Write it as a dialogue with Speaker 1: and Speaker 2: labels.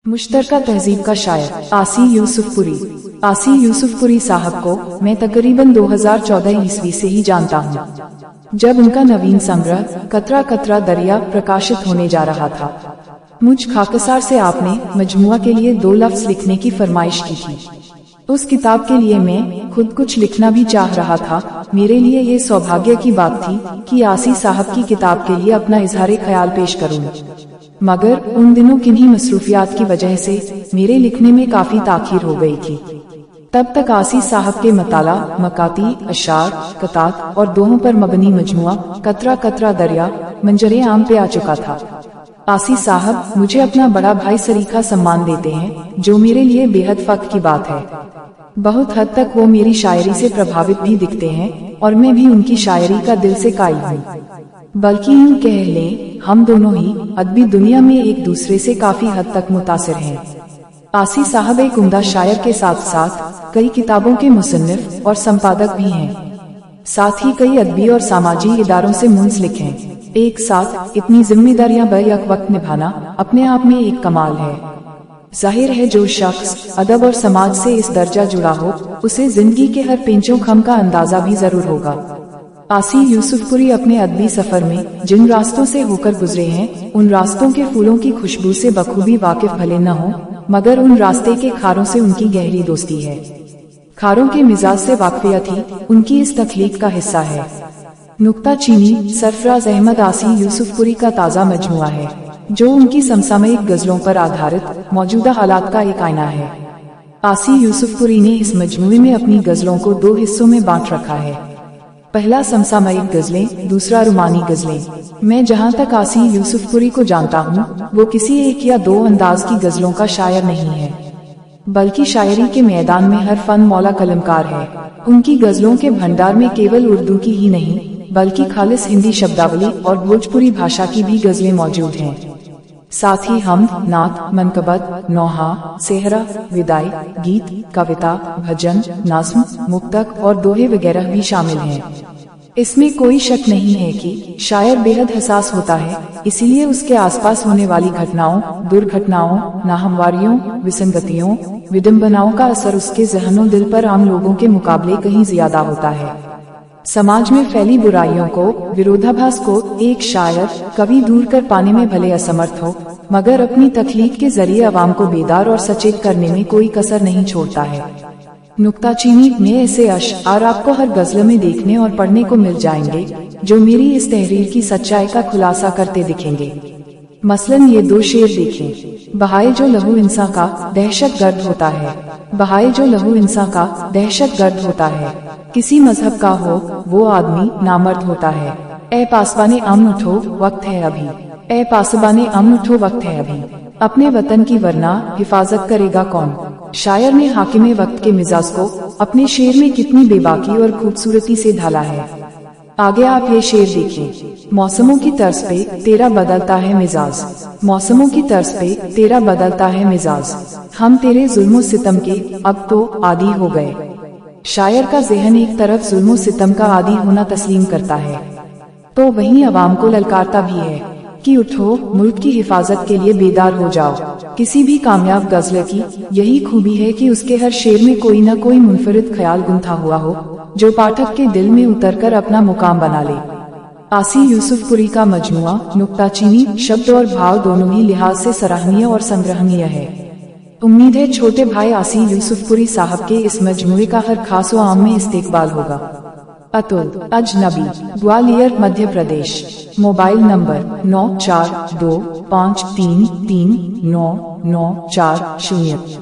Speaker 1: मुश्तरका तहजीब का शायर आसी यूसुफपुरी। आसी यूसुफपुरी साहब को मैं तकरीबन 2014 ईस्वी से ही जानता हूँ, जब उनका नवीन संग्रह कतरा कतरा दरिया प्रकाशित होने जा रहा था। मुझ खाकसार से आपने मजमुआ के लिए 2 लफ्ज लिखने की फरमाइश की थी। उस किताब के लिए मैं खुद कुछ लिखना भी चाह रहा था। मेरे लिए ये सौभाग्य की बात थी कि आसी साहब की किताब के लिए अपना इजहार ख्याल पेश करूं, मगर उन दिनों किन्हीं मसरूफियात की वजह से मेरे लिखने में काफी ताखीर हो गई थी। तब तक आसी साहब के मताला, मकाती, अशार, कतात और दोहों पर मबनी मजमुआ कतरा कतरा दरिया मंजरे आम पे आ चुका था। आसी साहब मुझे अपना बड़ा भाई सरीखा सम्मान देते हैं, जो मेरे लिए बेहद फख्र की बात है। बहुत हद तक वो मेरी शायरी से प्रभावित भी दिखते हैं और मैं भी उनकी शायरी का दिल से कायल हूँ। बल्कि यूं कह लें, हम दोनों ही अदबी दुनिया में एक दूसरे से काफी हद तक मुतासिर हैं। आसी साहब एक उम्दा शायर के साथ साथ कई किताबों के मुसन्निफ और संपादक भी हैं। साथ ही कई अदबी और सामाजिक इदारों से मुंसलिक हैं। एक साथ इतनी जिम्मेदारियां बैक वक्त निभाना अपने आप में एक कमाल है। जाहिर है जो शख्स अदब और समाज से इस दर्जा जुड़ा हो, उसे जिंदगी के हर पेंचो खम का अंदाजा भी जरूर होगा। आसी यूसुफपुरी अपने अदबी सफर में जिन रास्तों से होकर गुजरे हैं, उन रास्तों के फूलों की खुशबू से बखूबी वाकिफ भले न हो, मगर उन रास्ते के खारों से उनकी गहरी दोस्ती है। खारों के मिजाज से वाकफियत ही उनकी इस तख्लीक का हिस्सा है। नुक्ता चीनी सरफराज अहमद आसी यूसुफपुरी का ताज़ा मजमुआ है, जो उनकी समसामयिक गजलों पर आधारित मौजूदा हालात का एक आईना है। आसी यूसुफपुरी ने इस मजमुए में अपनी गजलों को 2 हिस्सों में बांट रखा है। पहला समसामयिक गजलें, दूसरा रुमानी गजलें। मैं जहाँ तक आसी यूसुफपुरी को जानता हूँ, वो किसी एक या 2 अंदाज की गजलों का शायर नहीं है, बल्कि शायरी के मैदान में हर फन मौला कलमकार है। उनकी गजलों के भंडार में केवल उर्दू की ही नहीं, बल्कि खालिस हिंदी शब्दावली और भोजपुरी भाषा की भी गजलें मौजूद हैं। साथ ही हमद, नात, मनकबत, नौहा, सेहरा, विदाई, गीत, कविता, भजन, नाज़्म, मुक्तक और दोहे वगैरह भी शामिल हैं। इसमें कोई शक नहीं है कि शायर बेहद हसास होता है, इसीलिए उसके आसपास होने वाली घटनाओं, दुर्घटनाओं, नाहमवारियों, विसंगतियों, विडंबनाओं का असर उसके ज़हनो दिल पर आम लोगों के मुकाबले कहीं ज्यादा होता है। समाज में फैली बुराइयों को, विरोधाभास को एक शायर कभी दूर कर पाने में भले असमर्थ हो, मगर अपनी तख्लीक के जरिए अवाम को बेदार और सचेत करने में कोई कसर नहीं छोड़ता है। नुक्ताचीनी में ऐसे अशआर आपको हर गजल में देखने और पढ़ने को मिल जाएंगे, जो मेरी इस तहरीर की सच्चाई का खुलासा करते दिखेंगे। मसलन ये 2 शेर देखें। बहाए जो लहू इंसान का दहशत गर्द होता है, बहाए जो लहू इंसान का दहशत गर्द होता है। किसी मजहब का हो वो आदमी नामर्द होता है। ए पासबाने अमन उठो वक्त है अभी, ए पासबाने अमन उठो वक्त है अभी। अपने वतन की वरना हिफाजत करेगा कौन। शायर ने हाकिमे वक्त के मिजाज को अपने शेर में कितनी बेबाकी और खूबसूरती से ढाला है। आगे आप ये शेर देखें। मौसमों की तर्ज पे तेरा बदलता है मिजाज, मौसमों की तर्ज पे तेरा बदलता है मिजाज। हम तेरे जुल्मो सितम के अब तो आदी हो गए। शायर का ज़हन एक तरफ जुल्मो सितम का आदी होना तस्लीम करता है, तो वहीं अवाम को ललकारता भी है कि उठो, मुल्क की हिफाजत के लिए बेदार हो जाओ। किसी भी कामयाब गजल की यही खूबी है कि उसके हर शेर में कोई न कोई मुनफरिद ख्याल गुंथा हुआ हो, जो पाठक के दिल में उतरकर अपना मुकाम बना ले। आसी यूसुफपुरी का मजमुआ नुक्ताचीनी शब्द और भाव दोनों ही लिहाज से सराहनीय और संग्रहणीय है। उम्मीद है छोटे भाई आसी यूसुफपुरी साहब के इस मजमुए का हर खास व आम में इस्तेकबाल होगा। अतुल अजनबी, ग्वालियर, मध्य प्रदेश। Mobile number 942533399440।